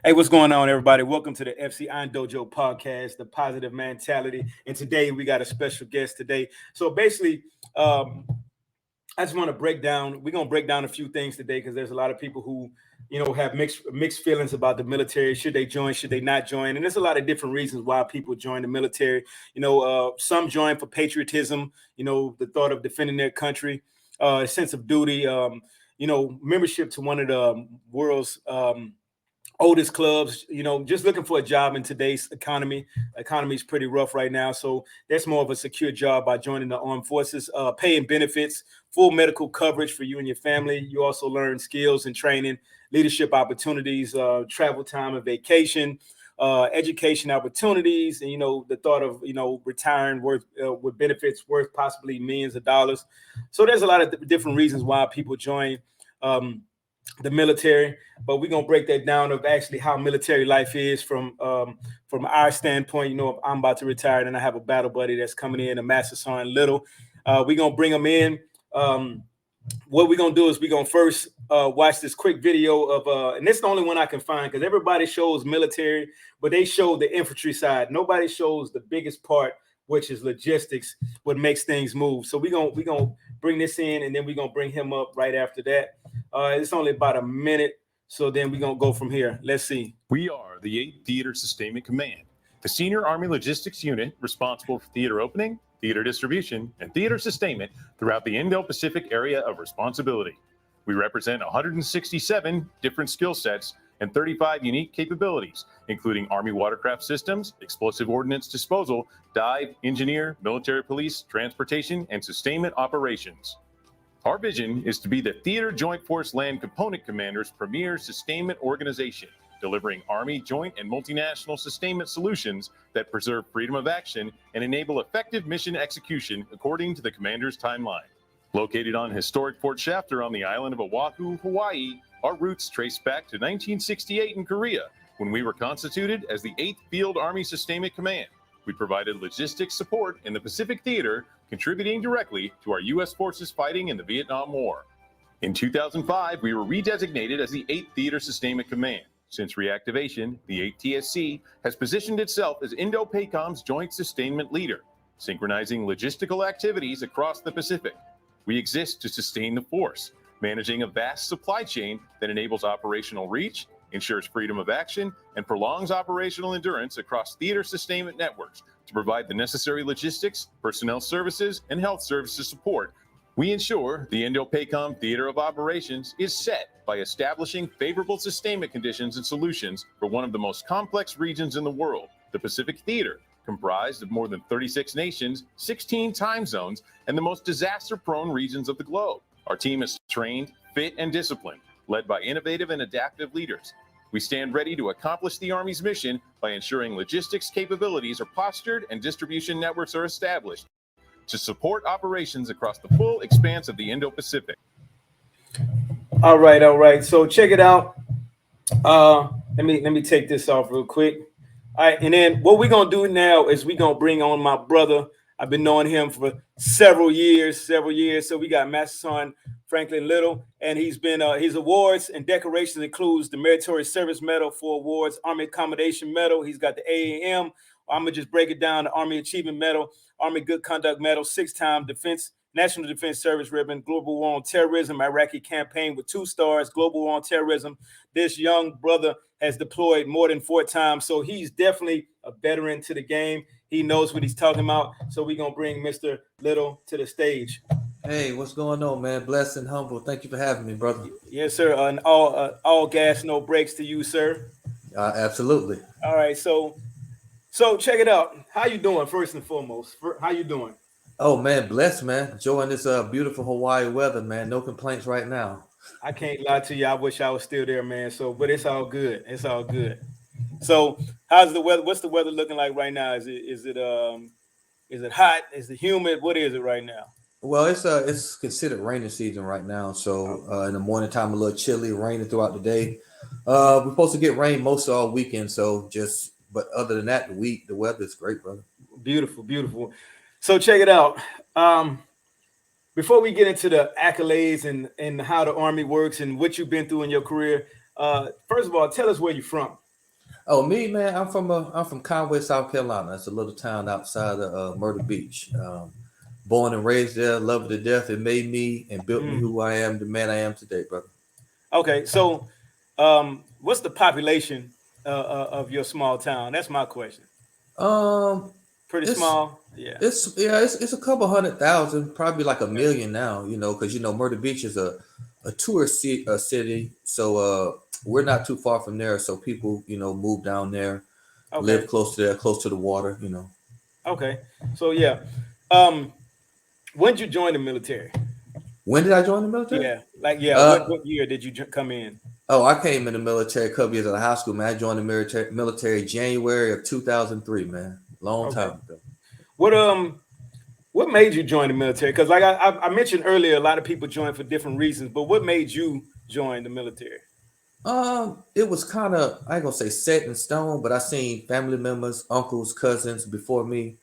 Hey, what's going on, everybody? Welcome to the FC On Dojo podcast, the positive mentality. And today we got a special guest today. So basically, um, I just want to break down. We're gonna break down a few things today because there's a lot of people who, have mixed feelings about the military. Should they join? Should they not join? And there's a lot of different reasons why people join the military. Some join for patriotism. The thought of defending their country, a sense of duty. Membership to one of the world's oldest clubs, just looking for a job in today's economy. Economy is pretty rough right now, so that's more of a secure job by joining the armed forces. Pay and benefits, full medical coverage for you and your family. You also learn skills and training, leadership opportunities, travel time and vacation, education opportunities, and the thought of retiring worth with benefits worth possibly millions of dollars. So there's a lot of different reasons why people join the military, but we're gonna break that down of actually how military life is from our standpoint. If I'm about to retire, and I have a battle buddy that's coming in, a Master Sergeant Little. We're gonna bring him in. What we're gonna do is we're gonna first watch this quick video of and it's the only one I can find because everybody shows military, but they show the infantry side. Nobody shows the biggest part, which is logistics, what makes things move. So we're gonna bring this in, and then we're gonna bring him up right after that. It's only about a minute, so then we're gonna go from here. Let's see. We are the 8th Theater Sustainment Command, the senior Army logistics unit responsible for theater opening, theater distribution, and theater sustainment throughout the Indo-Pacific area of responsibility. We represent 167 different skill sets and 35 unique capabilities, including Army watercraft systems, explosive ordnance disposal, dive, engineer, military police, transportation, and sustainment operations. Our vision is to be the Theater Joint Force Land Component Commander's premier sustainment organization, delivering Army joint and multinational sustainment solutions that preserve freedom of action and enable effective mission execution according to the commander's timeline. Located on historic Fort Shafter on the island of Oahu, Hawaii, our roots trace back to 1968 in Korea, when we were constituted as the 8th Field Army Sustainment Command. We provided logistics support in the Pacific Theater, contributing directly to our U.S. forces fighting in the Vietnam War. In 2005, we were redesignated as the 8th Theater Sustainment Command. Since reactivation, the 8th TSC has positioned itself as Indo-PACOM's joint sustainment leader, synchronizing logistical activities across the Pacific. We exist to sustain the force, managing a vast supply chain that enables operational reach, ensures freedom of action, and prolongs operational endurance across theater sustainment networks to provide the necessary logistics, personnel services, and health services support. We ensure the Indo-PACOM Theater of Operations is set by establishing favorable sustainment conditions and solutions for one of the most complex regions in the world, the Pacific Theater, comprised of more than 36 nations, 16 time zones, and the most disaster-prone regions of the globe. Our team is trained, fit, and disciplined, led by innovative and adaptive leaders. We stand ready to accomplish the Army's mission by ensuring logistics capabilities are postured and distribution networks are established to support operations across the full expanse of the Indo-Pacific. All right. So check it out. Let me take this off real quick. All right, and then what we're gonna do now is we're gonna bring on my brother. I've been knowing him for several years. So we got Master Sergeant Franklin Little, and he's been his awards and decorations includes the Meritorious Service Medal, 4 awards, Army Accommodation Medal. He's got the AAM. I'm gonna just break it down: the Army Achievement Medal, Army Good Conduct Medal, 6-time National Defense Service Ribbon, Global War on Terrorism, Iraqi Campaign with 2 stars, Global War on Terrorism. This young brother has deployed more than 4 times, so he's definitely a veteran to the game. He knows what he's talking about. So we're gonna bring Mr. Little to the stage. Hey, what's going on, man? Blessed and humble. Thank you for having me, brother. Yes, sir. And all gas, no brakes to you, sir. Absolutely. All right. So check it out. How you doing? First and foremost, how you doing? Oh man, blessed, man. Enjoying this beautiful Hawaii weather, man. No complaints right now. I can't lie to you. I wish I was still there, man. But it's all good. It's all good. So how's the weather? What's the weather looking like right now? Is it hot? Is it humid? What is it right now? Well, it's considered rainy season right now. So in the morning time, a little chilly, raining throughout the day. We're supposed to get rain most of all weekend. But other than that, the weather is great, brother. Beautiful. So check it out. Before we get into the accolades and how the Army works and what you've been through in your career, first of all, tell us where you're from. Oh, me, man, I'm from Conway, South Carolina. It's a little town outside of Myrtle Beach. Born and raised there, love it to death. It made me and built me who I am, the man I am today, brother. Okay, so what's the population of your small town? That's my question. Um, Pretty it's small, yeah. it's a couple 100,000, probably like a million now. Because Myrtle Beach is a tourist city, so we're not too far from there. So people move down there, Okay, live close to there, close to the water. okay. So yeah, um, when did you join the military? When did I join the military? Yeah, like yeah. Uh, What year did you come in? oh, I came in the military a couple years out of high school, man. I joined the military January of 2003, man. Long Okay. time ago. What what made you join the military? Because like I mentioned earlier, a lot of people join for different reasons. But what made you join the military? It was kind of, I ain't gonna say set in stone, but I seen family members, uncles, cousins before me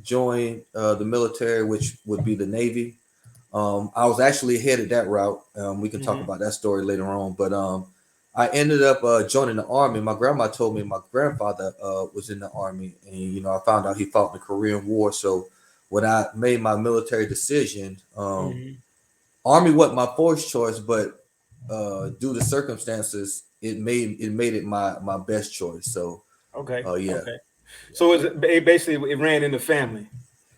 join the military, which would be the Navy. I was actually headed that route. We can talk Hmm. about that story later on, but I ended up joining the army. My grandma told me my grandfather was in the army, and I found out he fought in the Korean War. So when I made my military decision, Hmm. army wasn't my first choice, but due to circumstances, it made it my best choice. So Okay. yeah. Okay. So it basically it ran in the family.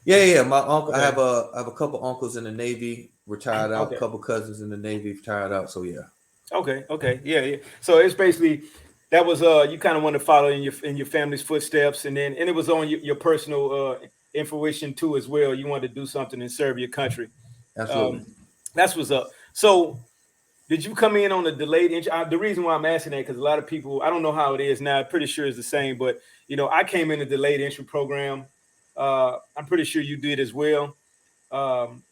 Yeah. My uncle, I Okay. have a couple uncles in the Navy, retired out. A Okay. couple cousins in the Navy, retired out. So yeah. Okay. Okay. Yeah. Yeah. So it's basically that was you kind of want to follow in your family's footsteps, and it was on your personal fruition too as well. You wanted to do something and serve your country. Absolutely. Um, that's what's up. So did you come in on a delayed entry? The reason why I'm asking that because a lot of people, I don't know how it is now. I'm pretty sure it's the same, but I came in a delayed entry program. I'm pretty sure you did as well.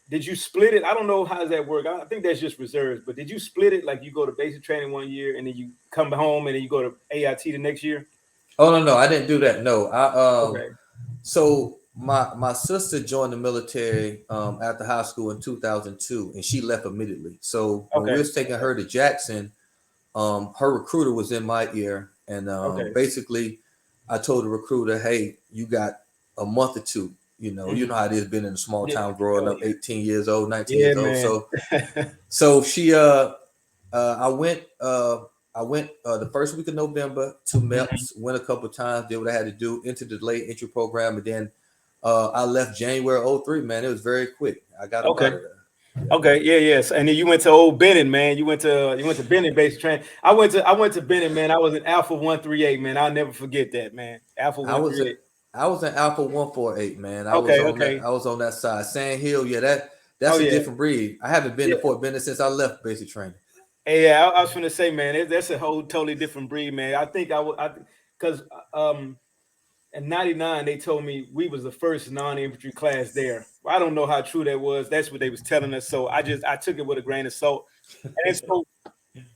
Did you split it? I don't know how does that work. I think that's just reserves. But did you split it like you go to basic training one year and then you come home and then you go to AIT the next year? Oh no, I didn't do that. No, Okay. so my sister joined the military after high school in 2002, and she left immediately. So when we Okay. was taking her to Jackson, her recruiter was in my ear, and Okay. basically, I told the recruiter, "Hey, you got a month or two. You know Mhm. how it is being in a small Yeah. town, growing Oh, up, 18 years old, 19 yeah, years old. man. So she I went the first week of November to Mhm. MEPS, went a couple of times, did what I had to do, entered the late entry program, and then I left January '03. Man, it was very quick. I got up out Okay. of there. Yeah. Okay, yeah, yes. And then you went to old Benning, man. You went to Benning base train. I went to Benning, man. I was in Alpha 138, man. I'll never forget that, man. Alpha I was a, 138. I was an Alpha 148, man. I was Okay, on that. okay. I was on that side. Sand Hill, yeah, Oh that's a yeah. different breed. I haven't been to Yeah. Fort Benning since I left basic training. Hey, yeah, I was gonna say, man, that's a whole totally different breed, man. I think I would because in 99 they told me we was the first non-infantry class there. I don't know how true that was. That's what they was telling us. So I took it with a grain of salt. And so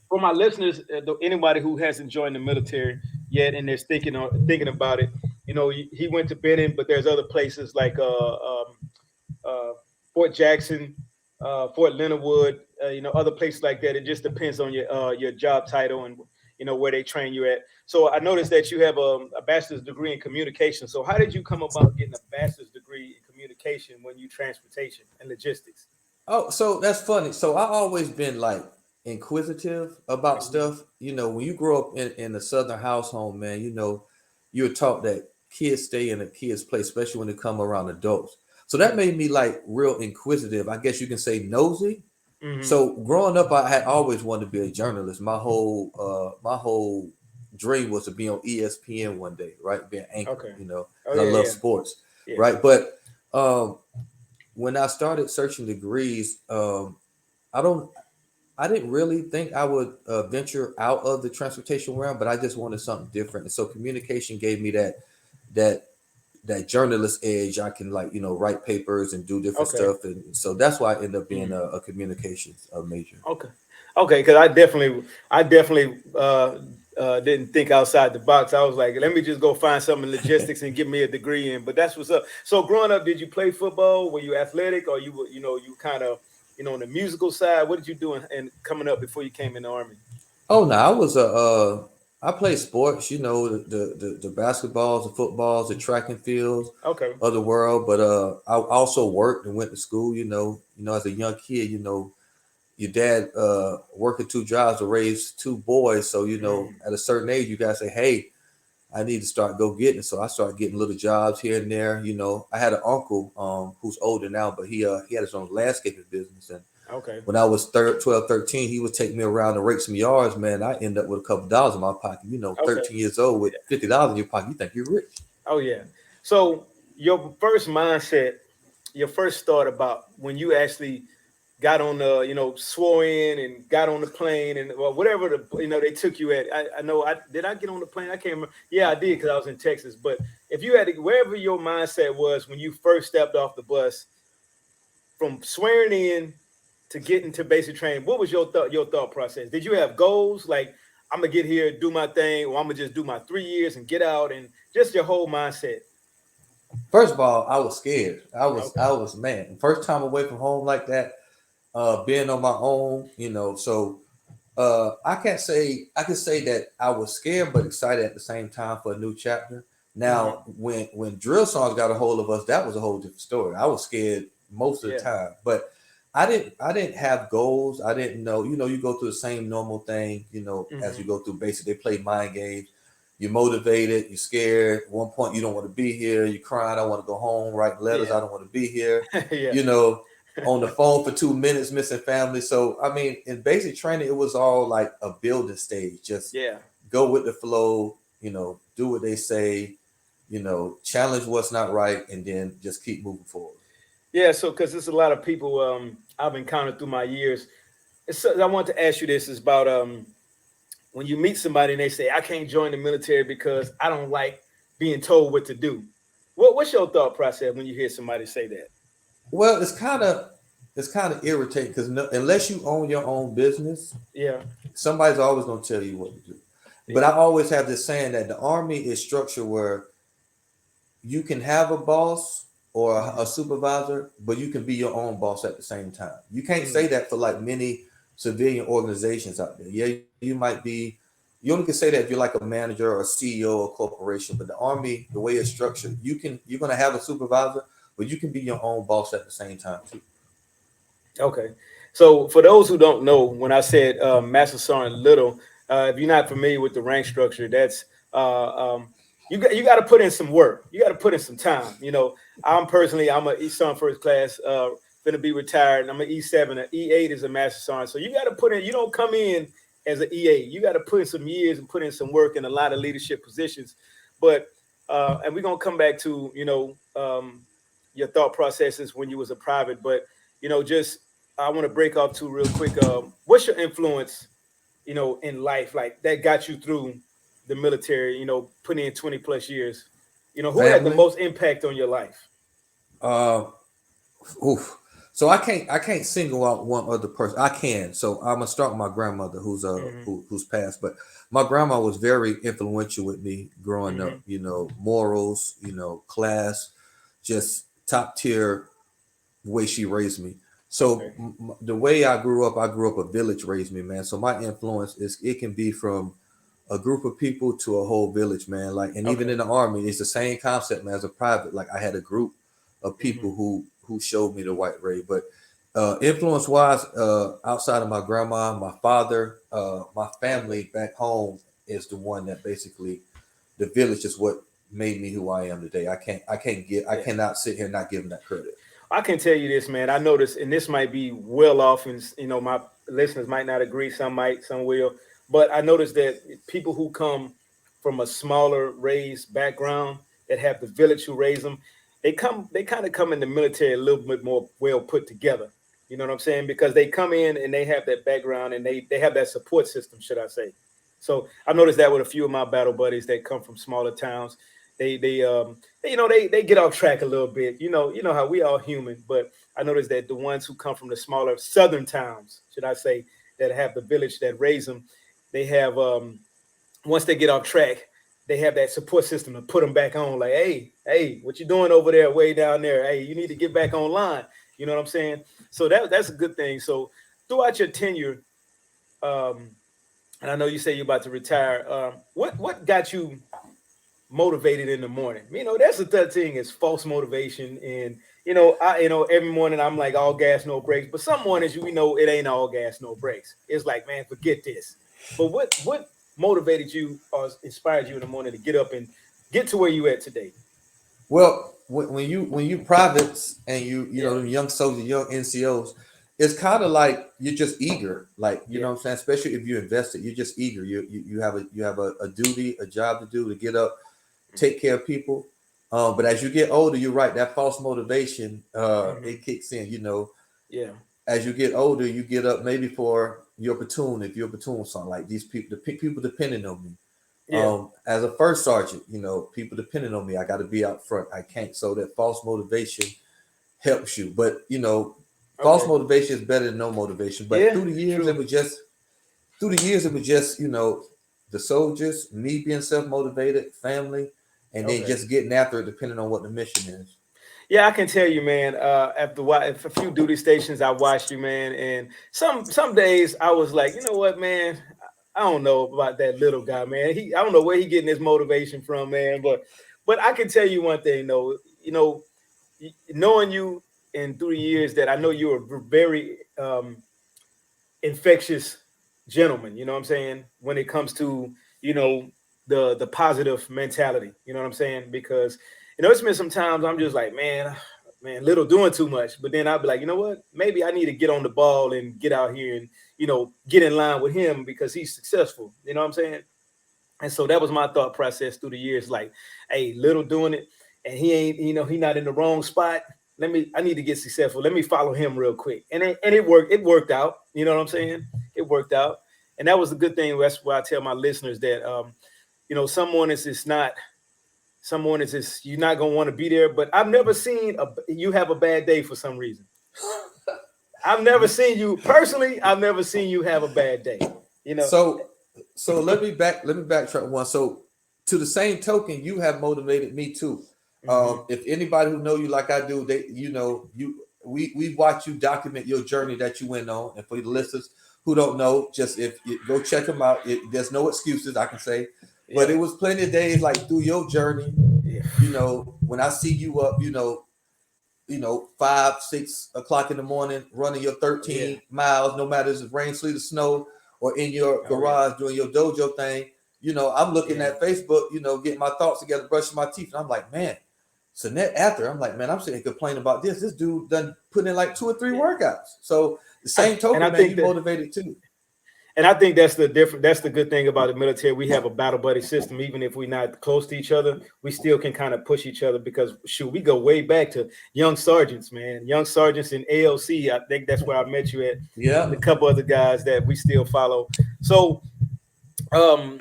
for my listeners, anybody who hasn't joined the military yet and they're thinking about it, he went to Benning, but there's other places like uh, Fort Jackson, Fort Leonard Wood, other places like that. It just depends on your job title and where they train you at. So I noticed that you have a bachelor's degree in communication. So how did you come about getting a bachelor's degree in communication when you transportation and logistics? Oh, so that's funny. So I always been like inquisitive about Mhm. stuff. When you grow up in a southern household, man, you're taught that kids stay in a kid's place, especially when they come around adults. So that made me like real inquisitive. I guess you can say nosy. Mhm. So growing up, I had always wanted to be a journalist. My whole dream was to be on ESPN one day, right? Be an anchor, Okay. Oh because I yeah, love yeah, sports, yeah. right? But um, when I started searching degrees, I don't, I didn't really think I would venture out of the transportation realm, but I just wanted something different. And so communication gave me that that journalist edge. I can write papers and do different Okay. stuff, and so that's why I ended up being Mhm. a communications major. Okay. Okay, because I definitely didn't think outside the box. I was like, let me just go find something in logistics and get me a degree in. But that's what's up. So growing up, did you play football? Were you athletic, or you were, you kind of, on the musical side? What did you do and coming up before you came in the army? Oh no, I was a I play sports, the basketballs, the footballs, the track and fields Okay. of the world. But I also worked and went to school. As a young kid, your dad working two jobs to raise two boys. So at a certain age, you gotta say, hey, I need to start go getting it. So I started getting little jobs here and there. I had an uncle who's older now, but he had his own landscaping business. And Okay. when I was 12, 13, he would take me around and rake some yards, man. I end up with a couple dollars in my pocket. Okay. 13 years old with $50 in your pocket, you think you're rich. Oh yeah. So your first mindset, your first thought about when you actually got on the, swore in and got on the plane and well, whatever they took you at. I know I did I get on the plane? I can't remember. Yeah, I did because I was in Texas. But if you had to, wherever your mindset was when you first stepped off the bus, from swearing in to getting to basic training, what was your thought process? Did you have goals like I'm gonna get here, do my thing, or I'm gonna just do my 3 years and get out, and just your whole mindset? First of all, I was scared. Okay. I was man. First time away from home like that, being on my own, so I can say that I was scared but excited at the same time for a new chapter. Now, when drill songs got a hold of us, that was a whole different story. I was scared most of the time, but I didn't have goals. I didn't know, you go through the same normal thing, as you go through basic. They play mind games. You're motivated, you're scared. At one point, you don't want to be here. You're crying, I want to go home, writing letters, I don't want to be here. Yeah. On the phone for 2 minutes, missing family. So, I mean, in basic training, it was all like a building stage. Just go with the flow, do what they say, challenge what's not right, and then just keep moving forward. Yeah, so because there's a lot of people I've encountered through my years. I want to ask you this is about when you meet somebody and they say, I can't join the military because I don't like being told what to do. What's your thought process when you hear somebody say that? Well, it's kind of irritating because unless you own your own business, Yeah. somebody's always going to tell you what to do. But I always have this saying that the Army is structured where you can have a boss or a supervisor, but you can be your own boss at the same time. You can't say that for like many civilian organizations out there. Yeah, you only can say that if you're like a manager or a CEO of a corporation, but the Army, the way it's structured, you're going to have a supervisor, but you can be your own boss at the same time too. Okay. So for those who don't know, when I said Master Sergeant Little, if you're not familiar with the rank structure, that's you got to put in some work. You got to put in some time. I'm a East Sergeant First Class, going to be retired, and I'm an E7. An E8 is a Master Sergeant. So you got to put in. You don't come in as an E8. You got to put in some years and put in some work in a lot of leadership positions. But and we're gonna come back to your thought processes when you was a private, but just I want to break off to real quick. What's your influence, in life, like that got you through the military? Putting in 20+ years. Who had the Family. most impact on your life? Uh, oof. So I can't single out one other person. I can. So I'm gonna start with my grandmother, who's passed. But my grandma was very influential with me growing up. Morals, class, just top tier way she raised me. So Okay. the way I grew up a village raised me, man. So my influence it can be from a group of people to a whole village, man. Like, and even Okay. in the army, it's the same concept, man. As a private, like I had a group of people who showed me the white way. But influence wise, outside of my grandma, my father, my family back home is the one that basically the village is what made me who I am today. I cannot sit here and not give them that credit. I can tell you this, man. I noticed, and this might be well off, and my listeners might not agree. Some might, some will. But I noticed that people who come from a smaller raised background that have the village who raise them, they kind of come in the military a little bit more well put together. You know what I'm saying? Because they come in and they have that background and they have that support system, should I say? So I noticed that with a few of my battle buddies that come from smaller towns. They get off track a little bit. You know how we all human, but I noticed that the ones who come from the smaller southern towns, should I say, that have the village that raise them, they have once they get off track, they have that support system to put them back on. Like, hey, what you doing over there, way down there? Hey, you need to get back online. You know what I'm saying? So that's a good thing. So throughout your tenure, um, and I know you say you're about to retire. What got you motivated in the morning? That's the third thing is false motivation. And every morning I'm like all gas, no brakes. But some mornings it ain't all gas, no brakes. It's like, man, forget this. But what motivated you or inspired you in the morning to get up and get to where you at today? Well, when you privates and you know Yeah. them young soldiers, young NCOs, it's kind of like you're just eager, like you know Yeah. what I'm saying. Especially if you invest it, you're just eager. You have a duty, a job to do to get up, take care of people. But as you get older, you're right. That false motivation, Hmm. it kicks in. You know, Yeah. as you get older, you get up maybe for your platoon, if you're a platoon, something like these people, the people depending on me. Yeah. As a first sergeant, people depending on me. I got to be out front. I can't. So that false motivation helps you. But false Okay. motivation is better than no motivation. But Yeah. True. through the years, it was just the soldiers, me being self motivated, family, and then Okay. just getting after it, depending on what the mission is. Yeah, I can tell you, man. After a few duty stations, I watched you, man, and some days I was like, you know what, man, I don't know about that little guy, man. I don't know where he getting his motivation from, man. But I can tell you one thing, though. Knowing you in 3 years, that I know you're a very infectious gentleman. You know what I'm saying? When it comes to the positive mentality. You know what I'm saying? Because it's been sometimes I'm just like, man, little doing too much. But then I'll be like, you know what? Maybe I need to get on the ball and get out here and get in line with him because he's successful. You know what I'm saying? And so that was my thought process through the years. Like, hey, little doing it, and he ain't, he not in the wrong spot. I need to get successful. Let me follow him real quick. And it worked. It worked out. You know what I'm saying? It worked out. And that was the good thing. That's why I tell my listeners that, some mornings it's not, some mornings it's, you're not going to want to be there. But I've never seen you have a bad day for some reason. I've never seen you personally. I've never seen you have a bad day. You know? So let me backtrack one. So to the same token, you have motivated me too. Mhm. If anybody who know you like I do, we watch you document your journey that you went on. And for the listeners who don't know, just if you go check them out, there's no excuses I can say. But Yeah. it was plenty of days like through your journey, Yeah. when I see you up, 5, 6 o'clock in the morning, running your Yeah. 13 miles, no matter if it's rain, sleet, or snow, or in your Oh yeah. garage doing your dojo thing. I'm looking Yeah. at Facebook, getting my thoughts together, brushing my teeth. And I'm like, man, so net after, I'm like, man, I'm sitting here complaining about this. This dude done put in like 2 or 3 Yeah. workouts. So the same And I token, man, think you that, motivated too. and I think that's the different. That's the good thing about the military. We have a battle buddy system. Even if we're not close to each other, we still can kind of push each other because shoot, we go way back to young sergeants, man. Young sergeants in ALC. I think that's where I met you at, and Yeah. a couple other guys that we still follow. So, um,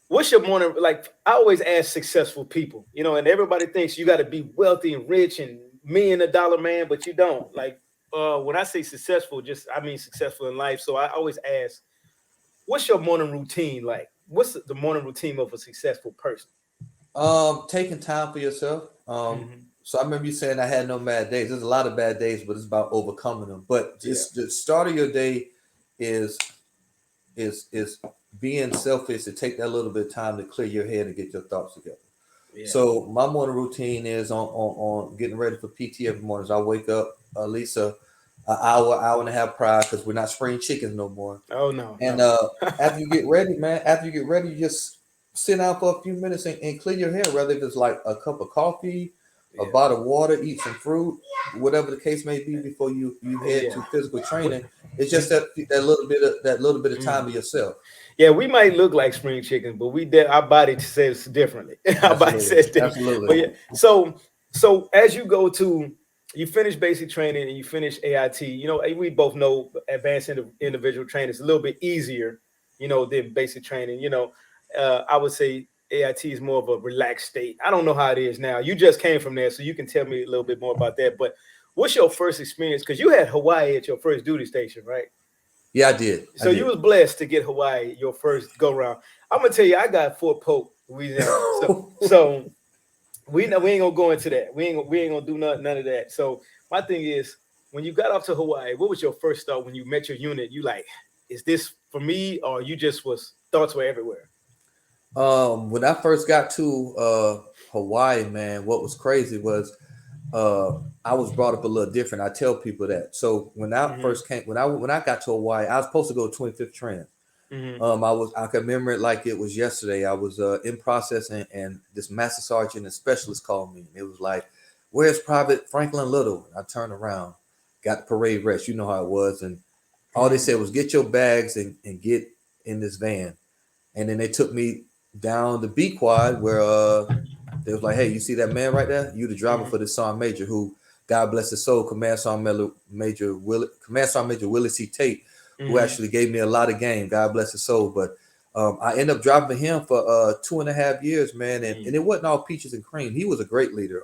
what's your morning like? I always ask successful people, and everybody thinks you got to be wealthy and rich and $1 million man, but you don't. Like, when I say successful, just I mean successful in life. So I always ask, what's your morning routine like? What's the morning routine of a successful person? Taking time for yourself. Hmm. So I remember you saying I had no bad days. There's a lot of bad days, but it's about overcoming them. But Yeah, just the start of your day is is being selfish to take that little bit of time to clear your head and get your thoughts together. yeah, So my morning routine is on getting ready for PT every morning. So I wake up at least an hour and a half prior because we're not spraying chickens no more. oh no, And no. after you get ready, man, you just sit down for a few minutes and clear your hair, whether it's like a cup of coffee, a Yeah, bottle of water, eat some fruit, whatever the case may be before you head yeah. to physical We, training. It's we, just that little bit of time to mhm. yourself. Yeah, we might look like spring chickens, but our body says differently. Our body Absolutely. says different. But Absolutely. yeah, so as you go to, you finish basic training and you finish AIT. We both know advanced individual training is a little bit easier, than basic training. I would say AIT is more of a relaxed state. I don't know how it is now. You just came from there, so you can tell me a little bit more about that. But what's your first experience? Because you had Hawaii at your first duty station, right? Yeah, I did. I So you did. was blessed to get Hawaii your first go round. I'm gonna tell you, I got Fort Polk, Louisiana. So we ain't gonna go into that. We ain't gonna do none of that. So my thing is, when you got off to Hawaii, what was your first thought when you met your unit? You like, is this for me, or you just was thoughts were everywhere? When I first got to Hawaii, man, what was crazy was I was brought up a little different. I tell people that. So when I Mm-hmm. first came, when I got to Hawaii, I was supposed to go to 25th Trans. Mm-hmm. I can remember it like it was yesterday. I was in process, and this master sergeant and specialist called me. And it was like, "Where's Private Franklin Little?" I turned around, got the parade rest. You know how it was, and all they said was, "Get your bags and get in this van." And then they took me down the B quad where they was like, "Hey, you see that man right there? You the driver for this Sergeant Major who, God bless his soul, Command Sergeant Major Willie C. Tate, who actually gave me a lot of game. God bless his soul." But I ended up driving him for 2.5 years, man, and it wasn't all peaches and cream. He was a great leader.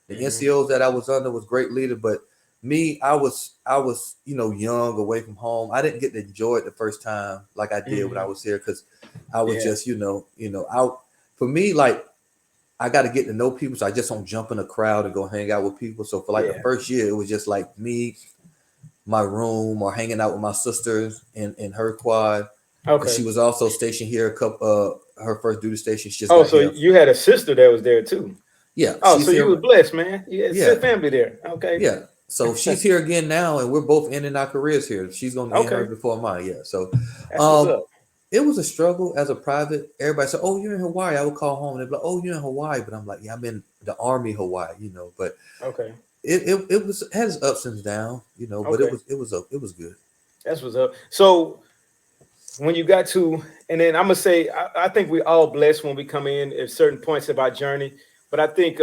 The NCOs that I was under was great leader, but me, I was young, away from home. I didn't get to enjoy it the first time like I did when I was here because I was just out. For me, like, I got to get to know people, so I just don't jump in a crowd and go hang out with people. So for like the first year, it was just like me, my room, or hanging out with my sisters in her quad. Okay. She was also stationed here. Her first duty station. She just Oh, got so here. you had a sister that was there too. Yeah. Oh, she's so here. you were blessed, man. You had family there. Okay. Yeah. So she's here again now, and we're both ending our careers here. She's gonna end her before mine. Yeah. So, that's what's up. It was a struggle as a private. Everybody said, "Oh, you're in Hawaii." I would call home and they'd be like, "Oh, you're in Hawaii," but I'm like, "Yeah, I'm in the Army, Hawaii." But it was had its ups and downs, but it was good. That's what's up. So when you got to, and then I'm gonna say, I think we all blessed when we come in at certain points of our journey. But I think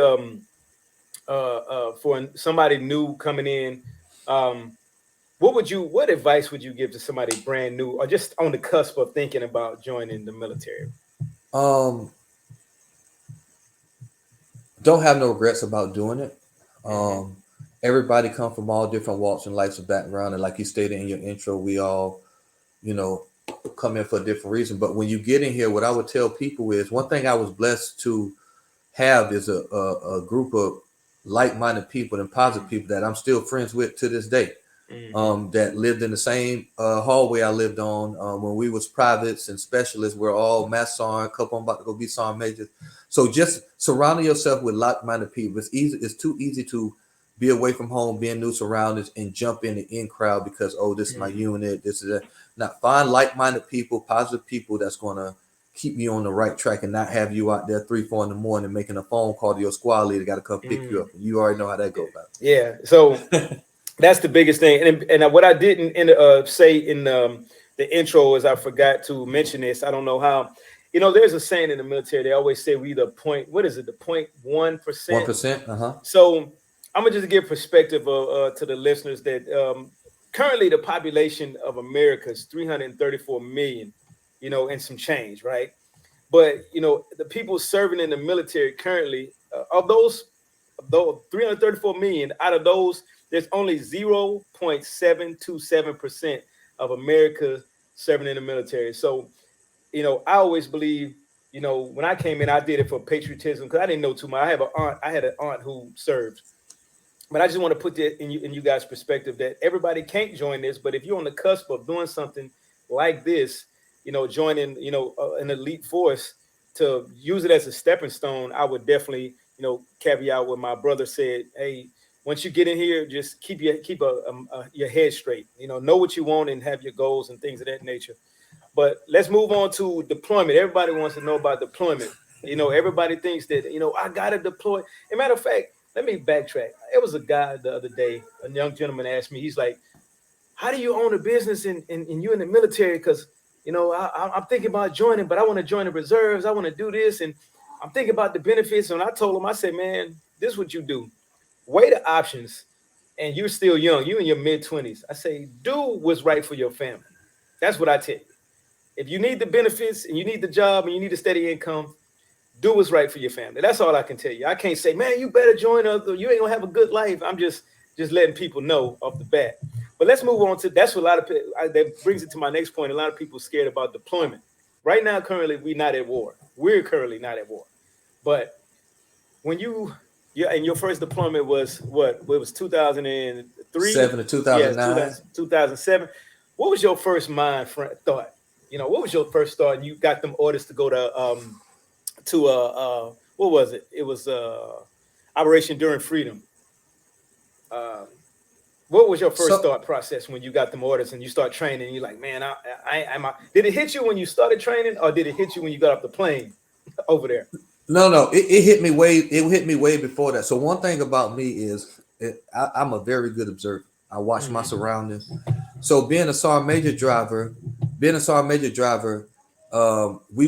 for somebody new coming in, what advice would you give to somebody brand new or just on the cusp of thinking about joining the military? Don't have no regrets about doing it. Everybody come from all different walks and lives of background, and like you stated in your intro, we all, come in for a different reason. But when you get in here, what I would tell people is one thing I was blessed to have is a group of like-minded people and positive people that I'm still friends with to this day. That lived in the same hallway I lived on when we was privates and specialists. We're all mass sergeant, a couple of them about to go be sergeant majors. So just surrounding yourself with like-minded people. It's too easy to be away from home, be in new surroundings, and jump in the in crowd because this is my unit, this is that. Not find like-minded people, positive people that's gonna keep you on the right track and not have you out there 3-4 in the morning making a phone call to your squad leader, got to come pick you up. You already know how that goes. Yeah. So that's the biggest thing. And what I didn't say in the intro is I forgot to mention this. I don't know how. There's a saying in the military. They always say we the 0.1%? 1%. So I'm gonna just give perspective to the listeners that currently the population of America is 334 million, and some change, right? But the people serving in the military currently, of those 334 million, out of those, there's only 0.727% of America serving in the military. So, I always believe, when I came in, I did it for patriotism because I didn't know too much. I had an aunt who served. But I just want to put that in you guys' perspective that everybody can't join this. But if you're on the cusp of doing something like this, joining, an elite force, to use it as a stepping stone, I would definitely, caveat what my brother said. Hey, once you get in here, just keep your head straight. Know what you want and have your goals and things of that nature. But let's move on to deployment. Everybody wants to know about deployment. Everybody thinks that, I got to deploy. As a matter of fact, let me backtrack. It was a guy the other day, a young gentleman asked me, he's like, how do you own a business and you in the military? Because, I'm thinking about joining, but I want to join the reserves. I want to do this. And I'm thinking about the benefits. And I told him, I said, man, this is what you do. Weigh the options. And you're still young. You in your mid-20s. I say, do what's right for your family. That's what I tell you. If you need the benefits and you need the job and you need a steady income, do what's right for your family. That's all I can tell you. I can't say, man, you better join us or you ain't gonna have a good life. I'm just letting people know off the bat. But let's move on to, that's what a lot of people, that brings it to my next point. A lot of people are scared about deployment. Right now, currently, we're not at war. We're currently not at war. But when and your first deployment was what? It was 2003? 7 to 2009. Yeah, 2007. what was your first thought? What was your first thought? And you got them orders to go to what was it? It was Operation Enduring Freedom. Um, what was your first So thought process when you got them orders and you start training? And you're like, man, did it hit you when you started training, or did it hit you when you got off the plane over there? no, it hit me way. It hit me way before that. So one thing about me is I'm a very good observer. I watch my surroundings. So being a sergeant major driver, we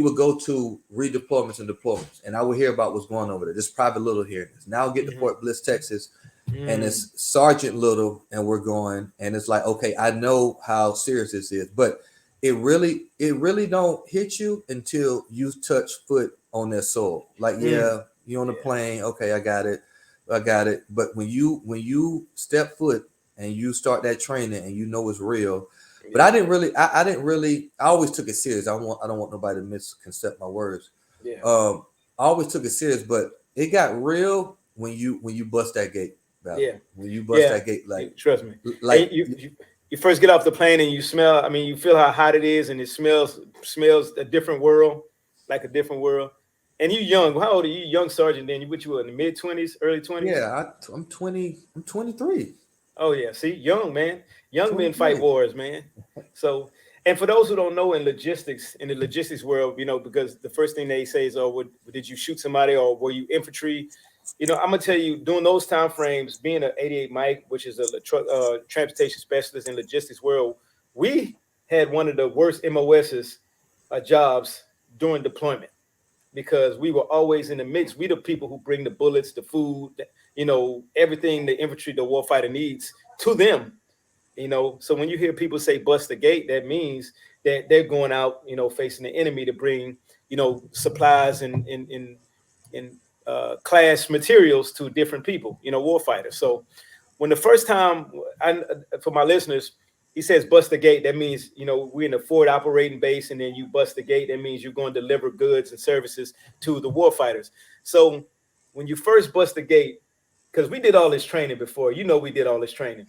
would go to redeployments and deployments, and I would hear about what's going on over there. This private little here. Now get to Fort Bliss, Texas, and it's Sergeant Little, and we're going, and it's like, okay, I know how serious this is, but it really don't hit you until you touch foot on their soul. Like, yeah, you on the plane, okay, I got it. But when you step foot and you start that training and you know it's real. But I didn't really, I always took it serious. I don't want nobody to misconcept my words. Yeah. I always took it serious, but it got real when you bust that gate. Yeah. When you bust that gate, like, trust me, like you first get off the plane and you smell. I mean, you feel how hot it is, and it smells a different world, like a different world. And you young. How old are you? Young sergeant. Then you were in the mid-20s, early 20s. Yeah, I'm 20. I'm 23. Oh yeah, see, young man, young men 23. fight wars, man. So, and for those who don't know, in the logistics world, because the first thing they say is, "Oh, did you shoot somebody, or were you infantry?" I'm gonna tell you, during those time frames, being an 88 Mike, which is a transportation specialist in logistics world, we had one of the worst MOSs jobs during deployment, because we were always in the mix. We the people who bring the bullets, the food, everything the infantry, the warfighter needs to them. So when you hear people say bust the gate, that means that they're going out, facing the enemy to bring, supplies and class materials to different people, warfighters. So when the first time, for my listeners, he says bust the gate, that means, we're in a forward operating base, and then you bust the gate, that means you're going to deliver goods and services to the warfighters. So when you first bust the gate, because we did all this training before, we did all this training.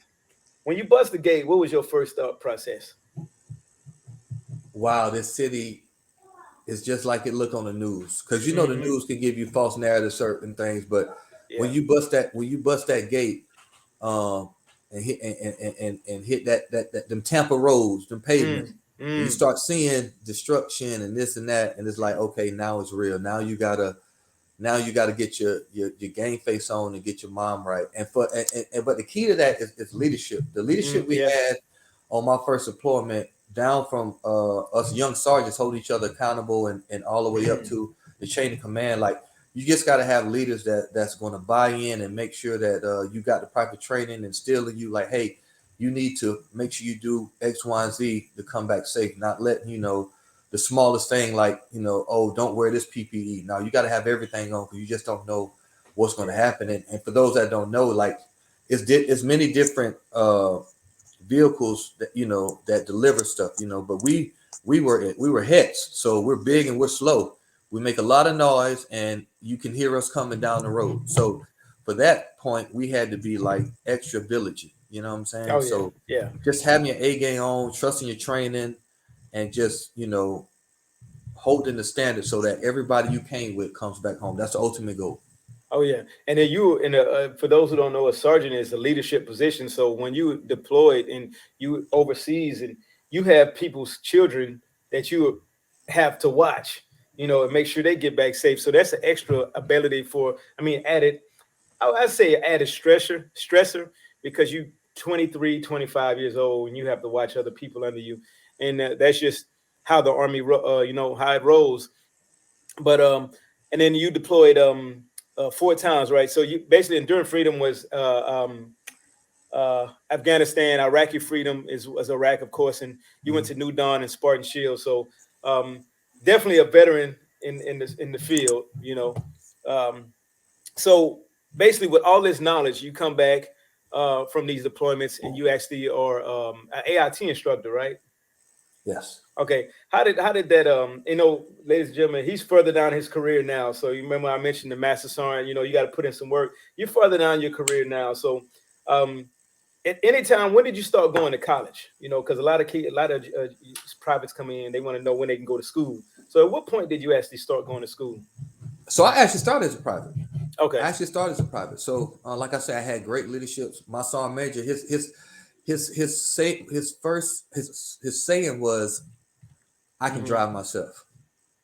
When you bust the gate, what was your first thought process? Wow, this city is just like it look on the news, because the news can give you false narratives, certain things, but when you bust that gate, and hit that them Tampa roads, them pavements, you start seeing destruction and this and that, and it's like, okay, now it's real. Now you gotta get your game face on and get your mom right. But the key to that is leadership. The leadership we had on my first deployment, down from us young sergeants holding each other accountable, and all the way up to the chain of command. Like, you just got to have leaders that's going to buy in and make sure that you got the proper training, and instill in you, like, hey, you need to make sure you do X, Y, and Z to come back safe. Not letting the smallest thing, like, oh, don't wear this PPE. Now you got to have everything on, because you just don't know what's going to happen. And for those that don't know, like, it's many different vehicles that that deliver stuff, but we were heads, so we're big and we're slow. We make a lot of noise, and you can hear us coming down the road. So for that point, we had to be like extra vigilant. You know what I'm saying? Oh, yeah. So Yeah. just having your A game on, trusting your training, and just holding the standard so that everybody you came with comes back home. That's the ultimate goal. Oh yeah, and then for those who don't know, a sergeant is a leadership position. So when you deployed and you overseas, and you have people's children that you have to watch, and make sure they get back safe. So that's an extra ability added stressor, because you 23, 25 years old, and you have to watch other people under you, and that's just how the Army, how it rolls. But and then you deployed 4 times, right? So you basically, Enduring Freedom was Afghanistan. Iraqi Freedom was Iraq, of course, and you went to New Dawn and Spartan Shield. So definitely a veteran in the field, So basically, with all this knowledge, you come back from these deployments, and you actually are an AIT instructor, right? Yes. Okay. How did that ladies and gentlemen, he's further down his career now. So you remember I mentioned the Master Sergeant, you got to put in some work. You're further down your career now. So at any time, when did you start going to college? You know, because a lot of privates come in, they want to know when they can go to school. So, at what point did you actually start going to school? So I actually started as a private. Okay. I actually started as a private. So, like I said, I had great leaderships. My sergeant major, his saying was, "I can drive myself."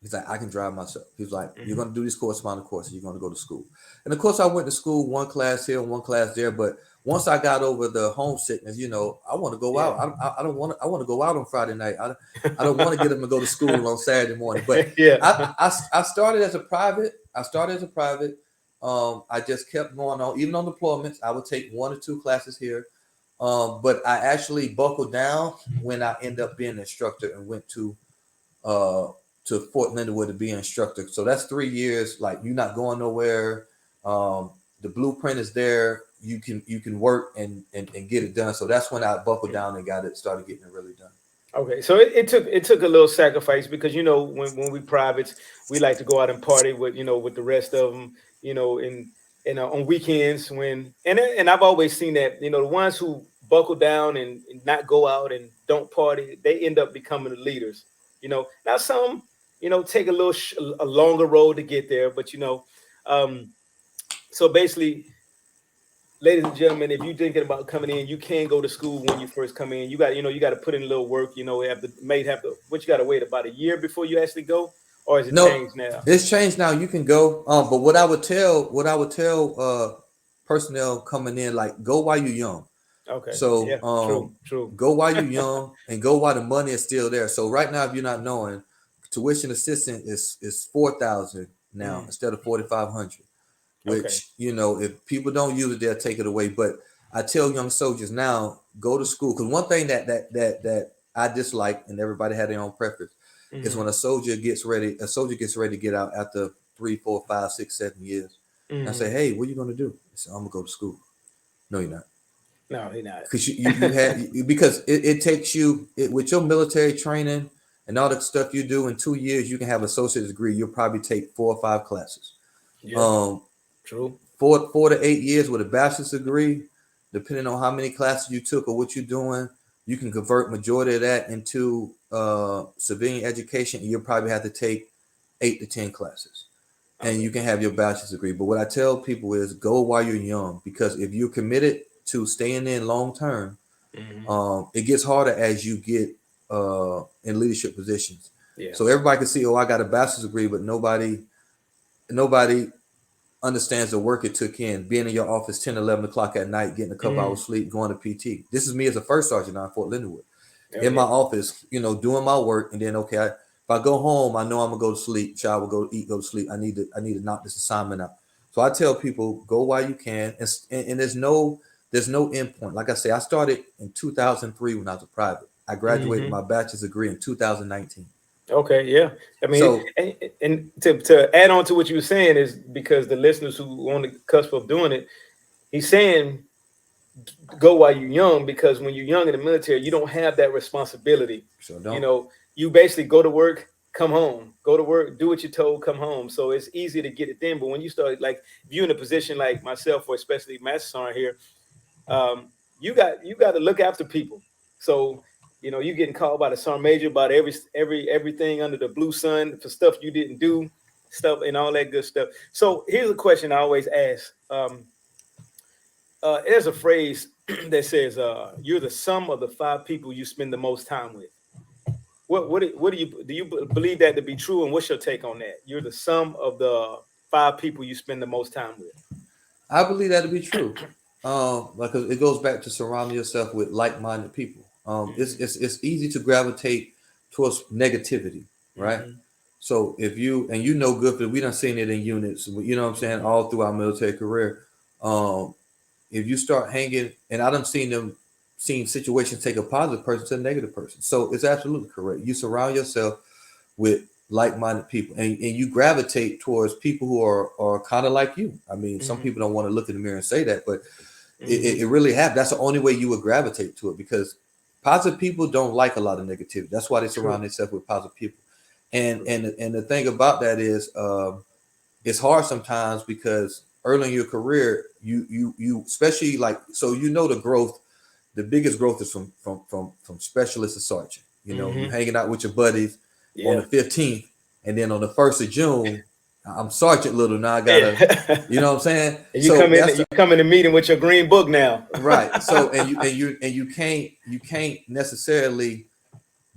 He's like, "I can drive myself." He's like, "You're going to do this course amount of courses. You're going to go to school." And of course, I went to school, one class here, one class there. But once I got over the homesickness, you know, I want to go out. I don't want to. I want to go out on Friday night. I don't want to get them to go to school on Saturday morning. But I started as a private. I just kept going on, even on deployments. I would take 1 or 2 classes here. But I actually buckled down when I ended up being an instructor and went to Fort Lindenwood to be an instructor. So that's 3 years. Like, you're not going nowhere. The blueprint is there. You can work and get it done. So that's when I buckled down and started getting it really done. Okay, so it took a little sacrifice, because, you know, when we privates, we like to go out and party with, you know, with the rest of them, you know, and on weekends, and I've always seen that, you know, the ones who buckle down and not go out and don't party, they end up becoming the leaders. You know, now some, you know, take a longer road to get there, but, you know, so basically, ladies and gentlemen, if you're thinking about coming in, you can go to school when you first come in. You got to put in a little work. You know, you got to wait about a year before you actually go, or is it changed now? It's changed now. You can go. But what I would tell personnel coming in, like, go while you're young. Okay. So yeah, true. Go while you're young and go while the money is still there. So right now, if you're not knowing, tuition assistant is $4,000 now instead of $4,500. Which, you know, if people don't use it, they'll take it away. But I tell young soldiers now, go to school. Because one thing that I dislike, and everybody had their own preference, is when a soldier gets ready to get out after 3, 4, 5, 6, 7 years. And I say, "Hey, what are you going to do?" He said, "I'm going to go to school." No, you're not. No, you're not. Because it takes you, with your military training and all the stuff you do, in 2 years, you can have an associate's degree. You'll probably take 4 or 5 classes. Yeah. True. 4 to 8 years with a bachelor's degree, depending on how many classes you took or what you're doing, you can convert majority of that into civilian education. And you'll probably have to take 8 to 10 classes, and you can have your bachelor's degree. But what I tell people is, go while you're young, because if you're committed to staying in long term, it gets harder as you get in leadership positions. Yeah. So everybody can see, oh, I got a bachelor's degree, but nobody understands the work it took in being in your office 10, 11 o'clock at night, getting a couple hours sleep, going to PT. This is me as a first sergeant on Fort Lindenwood, in my office, you know, doing my work. And then, if I go home, I know I'm gonna go to sleep, shower, go eat, go to sleep. I need to knock this assignment out. So I tell people, go while you can. And there's no end point. Like I say, I started in 2003 when I was a private. I graduated my bachelor's degree in 2019. Okay, yeah. I mean, and to add on to what you were saying, is because the listeners who on the cusp of doing it, he's saying, go while you're young, because when you're young in the military, you don't have that responsibility. Sure don't. You know, you basically go to work, come home, go to work, do what you're told, come home. So it's easy to get it then. But when you start, like, if you're in a position like myself, or especially Master Sergeant here, you got to look after people. So, you know, you're getting called by the sergeant major about everything under the blue sun for stuff you didn't do, stuff and all that good stuff. So here's a question I always ask. There's a phrase that says, "You're the sum of the 5 people you spend the most time with." What do you believe that to be true, and what's your take on that? You're the sum of the 5 people you spend the most time with. I believe that to be true. Because it goes back to surrounding yourself with like-minded people. It's easy to gravitate towards negativity, right? So if you know good, but we done seen it in units, you know what I'm saying, all through our military career. If you start hanging, and I done seen situations take a positive person to a negative person. So it's absolutely correct. You surround yourself with like-minded people, and you gravitate towards people who are kind of like you. I mean, some people don't want to look in the mirror and say that, but it really happens. That's the only way you would gravitate to it, because positive people don't like a lot of negativity. That's why they surround themselves with positive people. And the thing about that is, it's hard sometimes, because early in your career, you especially, like, so, you know, the growth the biggest growth is from specialist to sergeant. You know, you hanging out with your buddies on the 15th, and then on the 1st of June, I'm Sergeant Little now. I gotta, you know what I'm saying? And you come in the meeting with your green book now, right? So you can't necessarily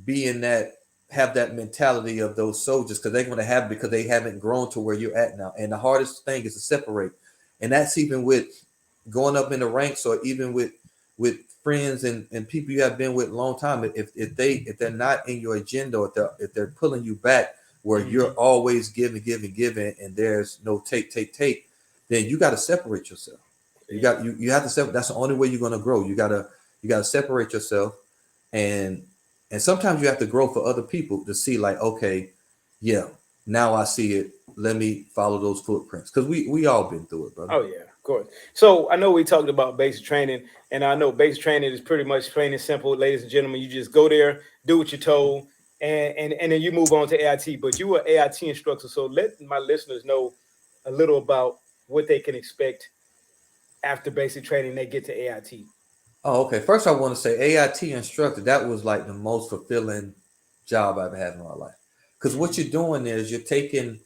be in that, have that mentality of those soldiers, because they're going to have, because they haven't grown to where you're at now. And the hardest thing is to separate, and that's even with going up in the ranks, or even with friends and people you have been with a long time. If they're not in your agenda, or if they're pulling you back, where you're always giving, and there's no take, then you got to separate yourself. You have to separate. That's the only way you're going to grow. You gotta separate yourself, and sometimes you have to grow for other people to see, like, okay, yeah, now I see it. Let me follow those footprints, because we all been through it, brother. Oh yeah, of course. So I know we talked about basic training, and I know basic training is pretty much plain and simple, ladies and gentlemen. You just go there, do what you're told, and then you move on to AIT. But you were AIT instructor, so let my listeners know a little about what they can expect after basic training. They get to AIT. Oh, okay. First, I want to say AIT instructor, that was like the most fulfilling job I've had in my life. Because what you're doing is you're taking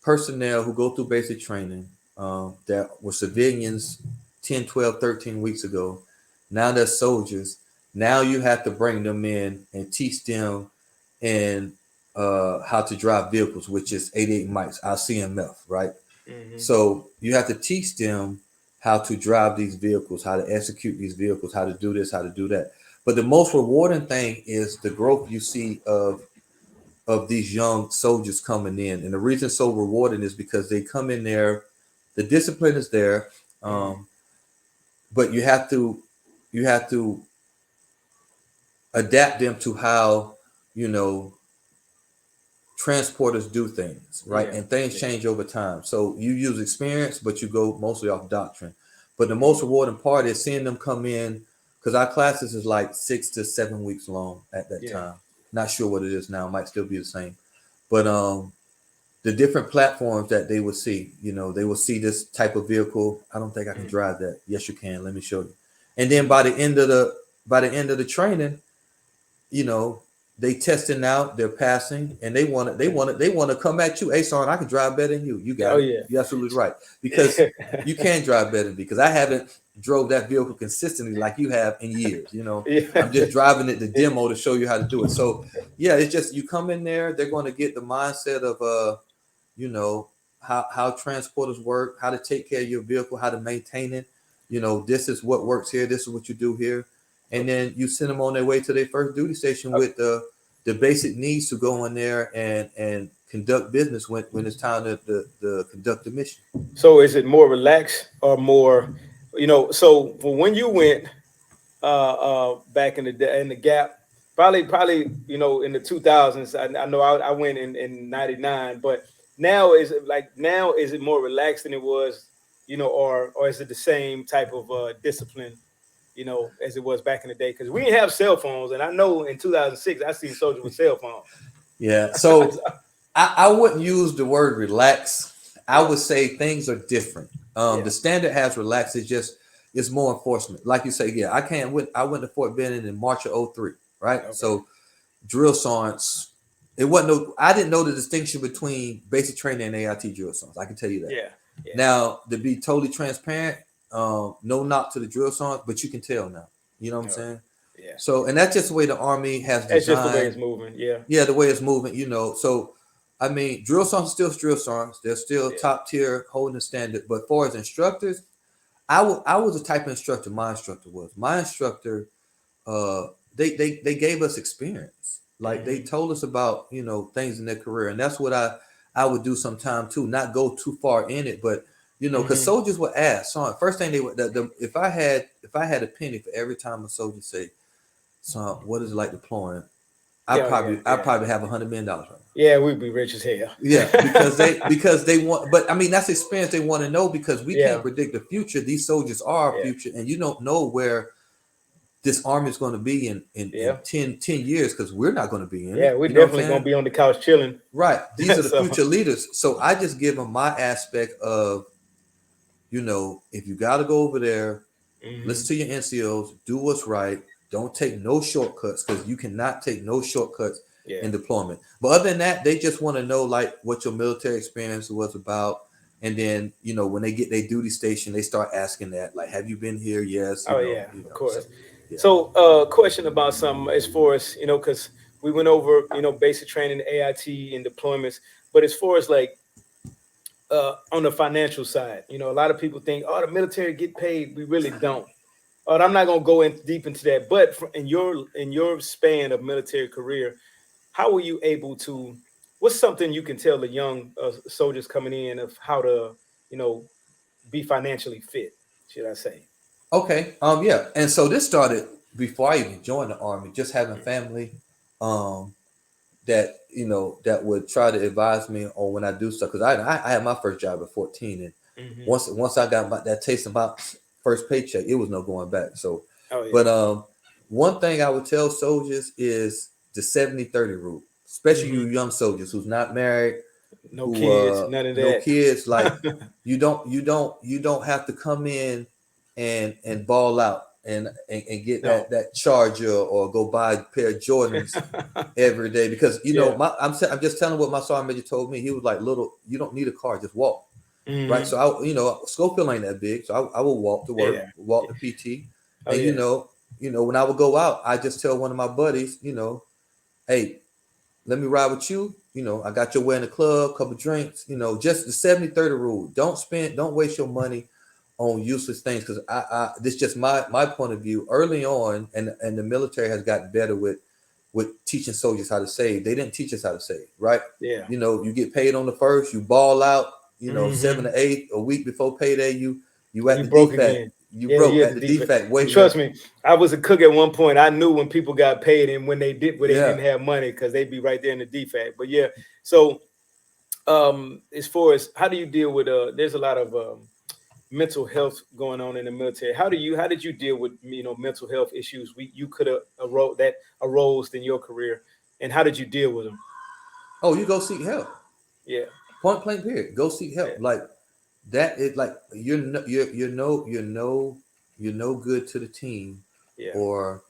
personnel who go through basic training that were civilians 10, 12, 13 weeks ago. Now they're soldiers. Now you have to bring them in and teach them and how to drive vehicles, which is 88 mics, our CMF, right? So you have to teach them how to drive these vehicles, how to execute these vehicles, how to do this, how to do that. But the most rewarding thing is the growth you see of these young soldiers coming in. And the reason it's so rewarding is because they come in there, the discipline is there, but you have to adapt them to how, transporters do things, right? And things change over time. So you use experience, but you go mostly off doctrine. But the most rewarding part is seeing them come in, because our classes is like 6 to 7 weeks long at that time. Not sure what it is now, might still be the same. But the different platforms that they will see, they will see this type of vehicle. I don't think I can drive that. Yes, you can. Let me show you. And then by the end of the training, they testing out, they're passing, and they want to come at you. Hey, son, I can drive better than you. You got it. Yeah. You're absolutely right, because you can drive better, because I haven't drove that vehicle consistently like you have in years. I'm just driving it to demo to show you how to do it. So yeah, it's just, you come in there, they're going to get the mindset of how transporters work, how to take care of your vehicle, how to maintain it. This is what works here, this is what you do here. And then you send them on their way to their first duty station with the basic needs to go in there and conduct business when it's time to conduct the mission. So is it more relaxed or more, so when you went back in the gap, probably in the 2000s, I know I went in 99, but now is it more relaxed than it was, or is it the same type of discipline, as it was back in the day? Because we didn't have cell phones, and I know in 2006 I seen soldiers with cell phones. Yeah, so I wouldn't use the word relax. I would say things are different. The standard has relaxed. It's more enforcement. Like you say, I went to Fort Benning in March of 03, right? Okay. So drill sergeants, I didn't know the distinction between basic training and AIT drill sergeants. I can tell you that. Yeah. Now, to be totally transparent, no knock to the drill sergeants, but you can tell now. You know what I'm saying? Yeah. So, and that's just the way the Army has designed. It's just the way it's moving. Yeah. Yeah, the way it's moving. So, I mean, drill sergeants are still drill sergeants. They're still top tier, holding the standard. But for as instructors, I was a type of instructor. My instructor was. My instructor, they gave us experience. Like they told us about things in their career, and that's what I would do sometime too. Not go too far in it, but because soldiers would ask. So first thing they would, if I had a penny for every time a soldier say, "Son, what is it like deploying?" I'd probably have $100 million right now. Yeah, we'd be rich as hell. Yeah, because they want, but I mean that's experience they want to know, because we can't predict the future. These soldiers are our future, and you don't know where this Army is going to be in 10 years, because we're not going to be in it. Yeah, we're definitely going to be on the couch chilling. Right. These are the future leaders. So I just give them my aspect of, if you got to go over there, Listen to your NCOs. Do what's right. Don't take no shortcuts because you cannot take no shortcuts in deployment. But other than that, they just want to know like what your military experience was about. And then, when they get their duty station, they start asking that, like, have you been here? Yes. Of course. So, yeah. So, question about something as far as, because we went over, basic training, AIT and deployments, but as far as like, on the financial side, a lot of people think, oh, the military get paid. We really don't. I'm not going to go in deep into that, but in your span of military career, how were you able to, what's something you can tell the young soldiers coming in of how to, be financially fit, should I say? Okay. Yeah. And so this started before I even joined the army, just having family, that that would try to advise me on when I do stuff. Because I had my first job at 14, and once I got that taste of my first paycheck, it was no going back. So, but one thing I would tell soldiers is the 70-30 rule, especially you young soldiers who's not married, no kids, none of that. No kids. Like you don't have to come in and ball out and get that Charger or go buy a pair of Jordans every day because I'm just telling what my sergeant major told me. He was like, "Little, you don't need a car, just walk." Right. So Schofield ain't that big, so I will walk to work, walk to PT, and when I would go out, I just tell one of my buddies, hey, let me ride with you. I got your way in the club, couple drinks, just the 70-30 rule. Don't waste your money on useless things. Cause this is just my point of view early on. And the military has gotten better with teaching soldiers how to save. They didn't teach us how to save, right? Yeah. You get paid on the first, you ball out, 7 to 8 a week before payday, you at the broke defect. Again. You broke at the defect. Wait, trust me, I was a cook at one point. I knew when people got paid and when they they didn't have money because they'd be right there in the defect. But so as far as how do you deal with there's a lot of mental health going on in the military. How did you deal with mental health issues you could have arose in your career, and how did you deal with them? Oh, you go seek help. Yeah. Point blank period. Go seek help. Like that is like you're no good to the team, or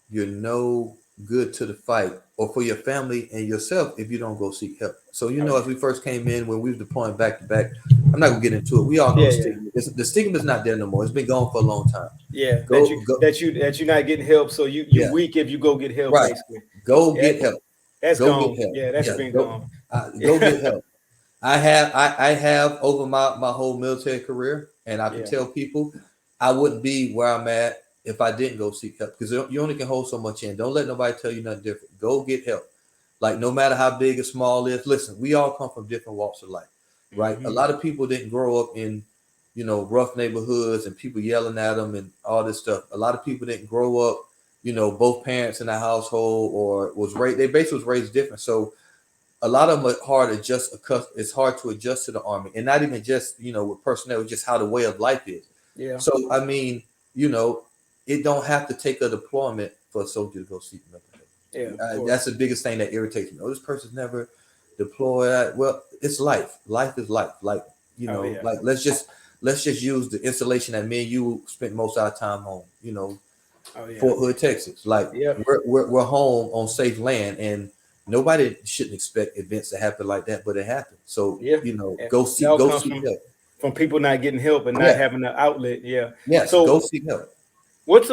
you're no good to the fight, or for your family and yourself if you don't go seek help. So as we first came in when we were deploying back to back, I'm not gonna get into it. We all know the stigma. The stigma is not there no more. It's been gone for a long time. Yeah, that you're not getting help, so you weak if you go get help. Right. Basically, go get help. That's go gone. Get help. Yeah, that's been gone. Go get help. I have over my whole military career, and I can tell people I wouldn't be where I'm at if I didn't go seek help, because you only can hold so much in. Don't let nobody tell you nothing different. Go get help. Like no matter how big or small it is, listen, we all come from different walks of life, right? A lot of people didn't grow up in rough neighborhoods and people yelling at them and all this stuff. A lot of people didn't grow up, both parents in the household or was raised. They basically was raised different. So a lot of them are hard to adjust. It's hard to adjust to the army, and not even just with personnel, just how the way of life is. Yeah. So I mean, it don't have to take a deployment for a soldier to go seek mental health. Yeah, that's the biggest thing that irritates me. Oh, this person's never deployed. Well, it's life. Life is life. Like like let's just use the installation that me and you spent most of our time on. Fort Hood, Texas. Like we're home on safe land, and nobody shouldn't expect events to happen like that, but it happened. So go seek help. From people not getting help and not having an outlet. Yeah. Yeah. So go seek help. What's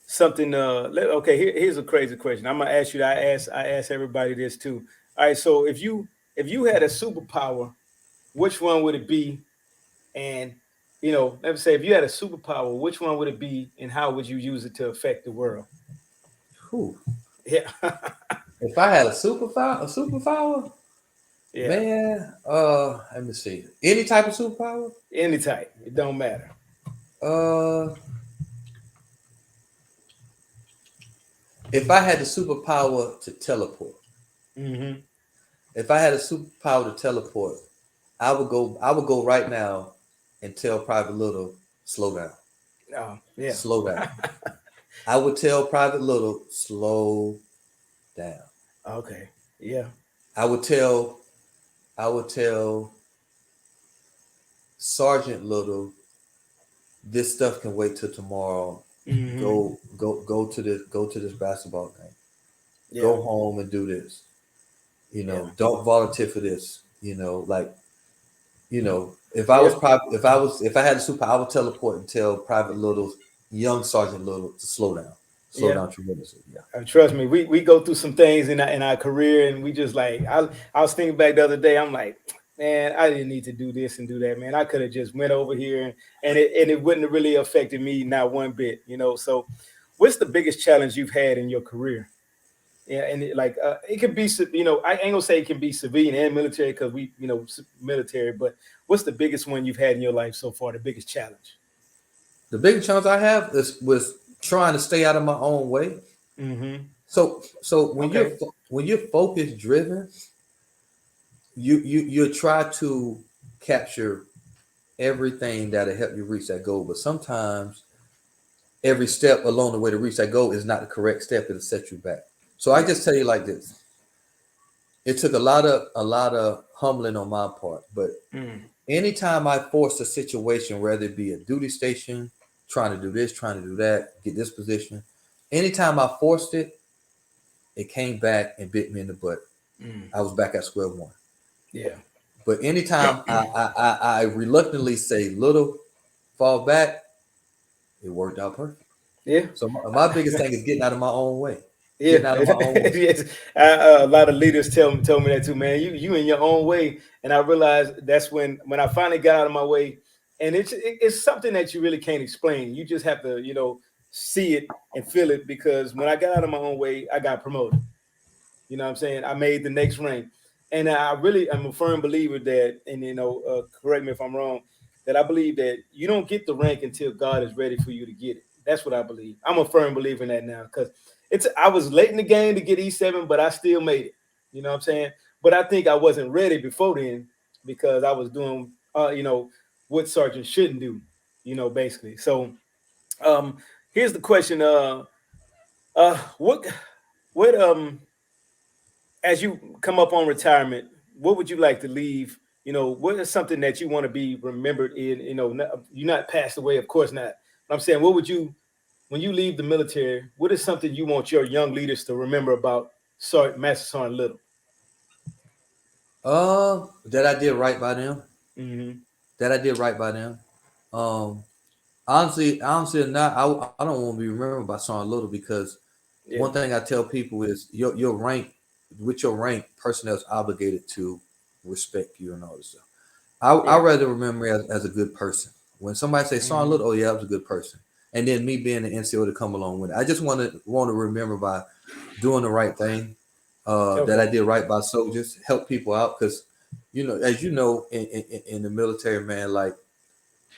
something okay, here's a crazy question. I'm gonna ask you. I ask everybody this too. All right. So if you had a superpower, which one would it be? And let's say if you had a superpower, which one would it be, and how would you use it to affect the world? Whew. Yeah. If I had a superpower, man, let me see. Any type of superpower? Any type. It don't matter. If I had the superpower to teleport, if I had a superpower to teleport, I would go right now and tell Private Little, slow down. Oh, yeah. Slow down. I would tell Private Little, slow down. Okay. Yeah. I would tell Sergeant Little, this stuff can wait till tomorrow. Mhm. Go to this basketball game. Yeah. Go home and do this. Yeah. Don't volunteer for this. If Yeah. I had a super, I would teleport and tell Private Little, young Sergeant Little, to slow Yeah. down tremendously. Yeah. Trust me, we go through some things in our career, and we just like I was thinking back the other day. I'm like, man, I didn't need to do this and do that, man. I could have just went over here, and it wouldn't have really affected me not one bit, So, what's the biggest challenge you've had in your career? Yeah, and it could be, I ain't gonna say it can be civilian and military because we, military. But what's the biggest one you've had in your life so far? The biggest challenge? The biggest challenge I have was trying to stay out of my own way. Mm-hmm. So when Okay. you're focus driven, you try to capture everything that'll help you reach that goal. But sometimes every step along the way to reach that goal is not the correct step. It'll set you back. So I just tell you like this: it took a lot of humbling on my part, but anytime I forced a situation, whether it be a duty station, trying to do this, trying to do that, get this position, anytime I forced it, it came back and bit me in the butt. I was back at square one. Yeah. But anytime I reluctantly say little, fall back, it worked out perfect. Yeah. So my biggest thing is getting out of my own way. Yeah. Getting out of my own way. Yes. A lot of leaders told me that too, man. You in your own way, and I realized that's when I finally got out of my way, and it's something that you really can't explain. You just have to see it and feel it, because when I got out of my own way, I got promoted. You know what I'm saying? I made the next rank. And I'm a firm believer that, and correct me if I'm wrong, that I believe that you don't get the rank until God is ready for you to get it. That's what I believe. I'm a firm believer in that now, because I was late in the game to get E7, but I still made it. You know what I'm saying? But I think I wasn't ready before then, because I was doing, what sergeants shouldn't do, basically. So, here's the question: what as you come up on retirement, what would you like to leave? What is something that you want to be remembered in? You're not passed away, of course not. But I'm saying, what would you, when you leave the military, what is something you want your young leaders to remember about Master Sergeant Little? That I did right by them. Mm-hmm. That I did right by them. Um, honestly, not. I don't want to be remembered by Sergeant Little, because Yeah. one thing I tell people is your rank, with your rank, personnel is obligated to respect you and all this stuff. I rather remember as a good person. When somebody says Sergeant Little, oh yeah, I was a good person, and then me being the NCO to come along with it. I just want to remember by doing the right thing, that I did right by soldiers, help people out, because as you know, in the military, man, like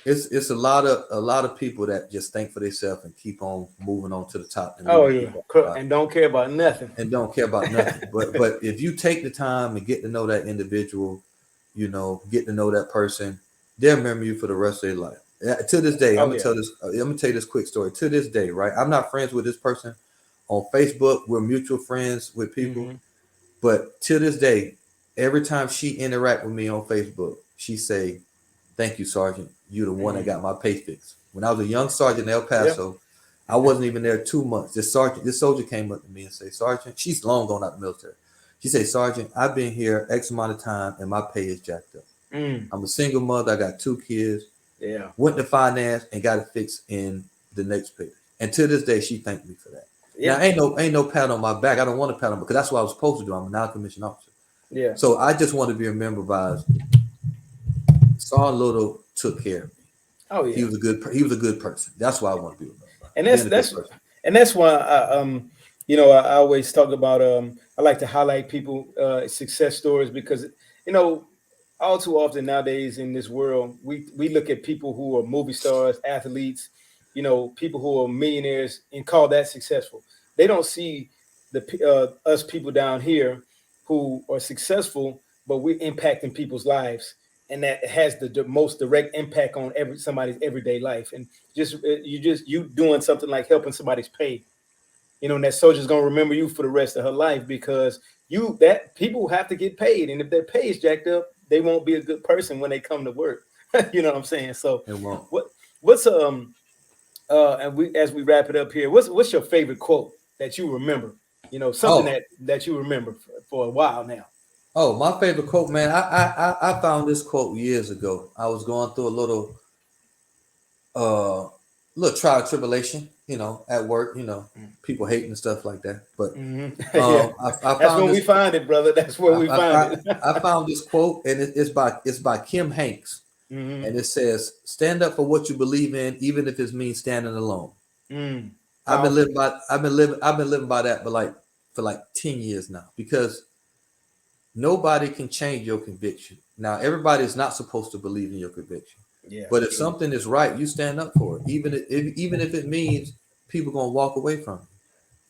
it's a lot of people that just think for themselves and keep on moving on to the top and Oh leaving yeah, people at the bottom. and don't care about nothing. And don't care about nothing. But if you take the time and get to know that individual, get to know that person, they'll remember you for the rest of their life. To this day, I'm gonna tell you this quick story. To this day, right? I'm not friends with this person on Facebook. We're mutual friends with people, but to this day, every time she interact with me on Facebook, she say, "Thank you, Sergeant. You're the one that got my pay fix." When I was a young sergeant in El Paso, I wasn't even there 2 months. This soldier came up to me and say, "Sergeant," she's long gone out of the military. She said, "Sergeant, I've been here X amount of time and my pay is jacked up. I'm a single mother. I got 2 kids. Yeah. Went to finance and got it fixed in the next pay." And to this day, she thanked me for that. Yeah. Now, ain't no pat on my back. I don't want to pat on, because that's what I was supposed to do. I'm a non-commissioned officer. Yeah. So I just want to be remembered by Sergeant Little took care of me. Oh yeah. He was a good person. That's why I want to be remembered by. And that's why I always talk about I like to highlight people success stories, because all too often nowadays in this world, we look at people who are movie stars, athletes, people who are millionaires, and call that successful. They don't see us people down here who are successful, but we're impacting people's lives, and that has the most direct impact on somebody's everyday life. And you doing something like helping somebody's pay, and that soldier's gonna remember you for the rest of her life, because that people have to get paid, and if their pay is jacked up, they won't be a good person when they come to work. You know what I'm saying? So It won't. what's and we as we wrap it up here, what's your favorite quote that you remember? You know, something Oh, that you remember for a while now. oh, my favorite quote, man. I found this quote years ago. I was going through a uh little trial tribulation, at work, people hating and stuff like that. But Yeah, I that's found when we this find it, brother. That's where I, we I, find I it. I found this quote, and it's by Kim Hanks, Hmm. and it says, "Stand up for what you believe in, even if it means standing alone." Powerful. I've been living by that for like 10 years now, because nobody can change your conviction. Now, everybody is not supposed to believe in your conviction, Yeah, but if true. something is right, you stand up for it, even if it means people gonna walk away from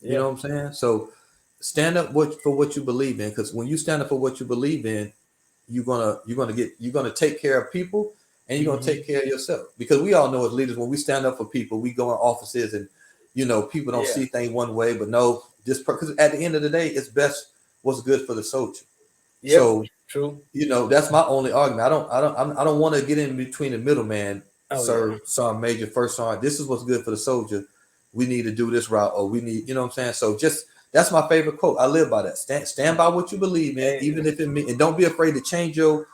you. You Yeah. know what I'm saying? So stand up for what you believe in, because when you stand up for what you believe in, you're gonna take care of people, and you're gonna Hmm. take care of yourself. Because we all know, as leaders, when we stand up for people, we go in offices, and people don't Yeah. see things one way, but no, this because at the end of the day, it's best what's good for the soldier. Yep. So True. that's my only argument. I don't want to get in between the middleman, Oh yeah. sir, sergeant major, first sergeant. This is what's good for the soldier. We need to do this route, or we need, what I'm saying? So just that's my favorite quote. I live by that. Stand by what you believe in, Hey, even if it means, and don't be afraid to change your.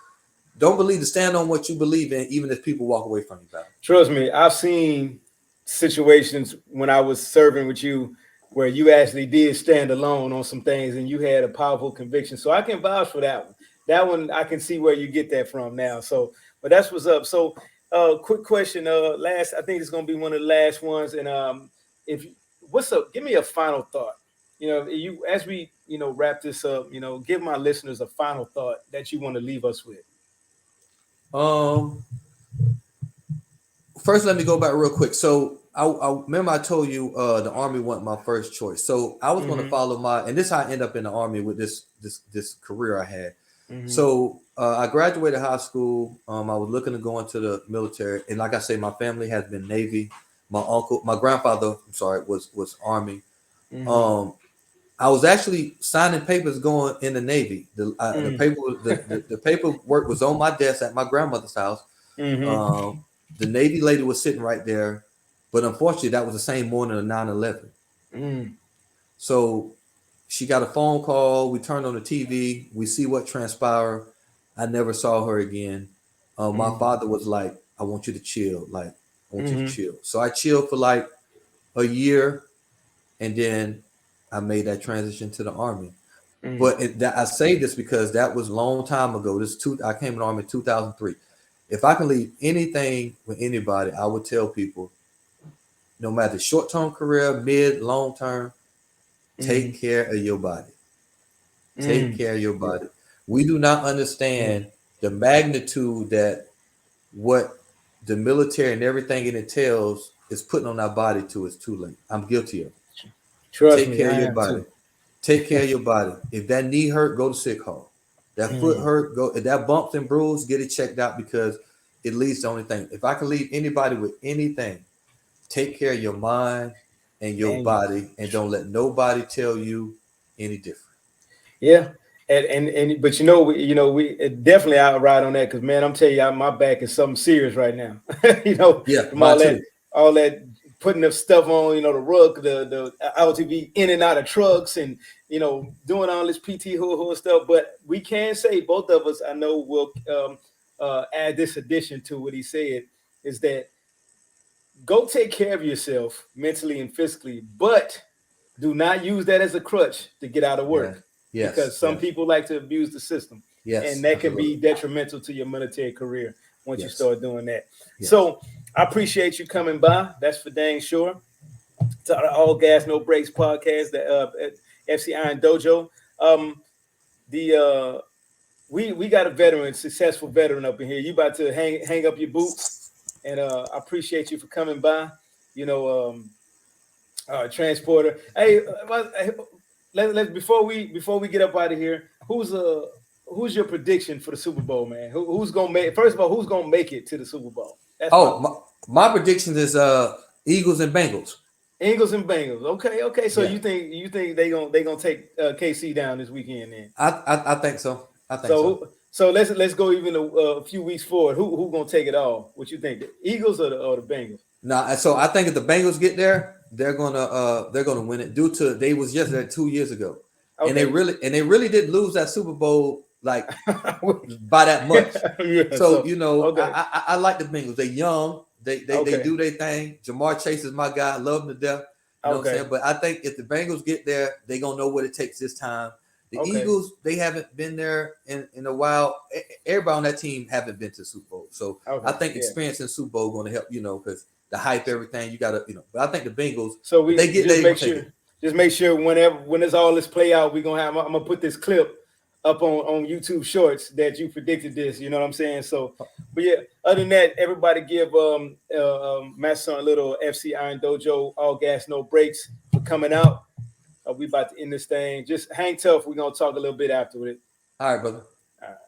Don't believe to stand on what you believe in, even if people walk away from you about trust me, I've seen situations when I was serving with you where you actually did stand alone on some things and you had a powerful conviction. So I can vouch for that one. That one I can see where you get that from now. So, but that's what's up. So, quick question. Last, I think it's gonna be one of the last ones. And if what's up, give me a final thought. You know, you as we wrap this up. You know, give my listeners a final thought that you want to leave us with. it. First, let me go back real quick. So I remember I told you the army wasn't my first choice. So I was going to Mm-hmm. follow and this is how I end up in the army with this career I had. Mm-hmm. So I graduated high school. I was looking to go into the military, and like I say, my family has been Navy. My grandfather, I'm sorry, was Army. Mm-hmm. Um, I was actually signing papers going in the Navy. The paperwork was on my desk at my grandmother's house. Mm-hmm. um, the Navy lady was sitting right there, but unfortunately, that was the same morning of 9/11. Mm. So she got a phone call. We turned on the TV. We see what transpired. I never saw her again. My Mm. father was like, "I want you to chill. Like, I want you to Mm-hmm. chill." So I chilled for like a year, and then I made that transition to the army. Mm. But I say this because that was a long time ago. I came in the army in 2003. If I can leave anything with anybody, I would tell people, no matter short term career, mid, long term, Mm-hmm. take care of your body. Take Mm. care of your body. We do not Mm. understand the magnitude that what the military and everything it entails is putting on our body to. It's too late. I'm guilty of it. Trust Take me, care of I your am body. too. Take care of your body. If that knee hurt, go to sick hall. That foot Mm. hurt, go. If that bumps and bruise, get it checked out, because it leads to the only thing. If I can leave anybody with anything, take care of your mind and your And body, and don't let nobody tell you any different. yeah, and but we definitely I ride on that because man, I'm telling you, my back is something serious right now. Yeah, From mine too. all that putting the stuff on, the rug, the LTV in and out of trucks, and doing all this PT stuff. But we can say both of us, I know, will add this addition to what he said is that go take care of yourself mentally and physically, but do not use that as a crutch to get out of Yeah. work Yes. because some Yes. people like to abuse the system and Yes. that can be Absolutely. detrimental to your military career once you Yes. start doing that. Yes. So I appreciate you coming by. That's for dang sure. To the All Gas No Breaks podcast, the FC Iron Dojo. Um, the we got a veteran, successful veteran up in here. You about to hang up your boots, and I appreciate you for coming by. You know, transporter. Hey, let before we get up out of here, who's your prediction for the Super Bowl, man? Who's gonna make first of all, who's gonna make it to the Super Bowl? That's my Oh, my predictions is Eagles and Bengals. Eagles and Bengals. Okay, okay. So Yeah, you think they gonna take KC down this weekend then? I think so. I think So so. So let's go even a few weeks forward. Who gonna take it all? What you think? The Eagles or the Bengals? Now, so I think if the Bengals get there, they're gonna win it. Due to they was just there 2 years ago, Okay. and they really did lose that Super Bowl like by that much. Yeah, so you know, okay. I like the Bengals. They young, they Okay. do their thing. Jamar Chase is my guy. I love him to death. You know what I'm saying? But I think if the Bengals get there, they're gonna know what it takes this time. The Eagles, they haven't been there in a while. Everybody on that team haven't been to Super Bowl, so I think experience in Super Bowl going to help. You know, because the hype, everything you gotta, you know. But I think the Bengals. So they get just make sure when it's all this play out, we're gonna have. I'm gonna put this clip up on YouTube Shorts that you predicted this. You know what I'm saying? So, but yeah. Other than that, everybody give Matt Son a little FC Iron Dojo all gas no brakes for coming out. We about to end this thing. Just hang tough. We're gonna talk a little bit after it. All right, brother.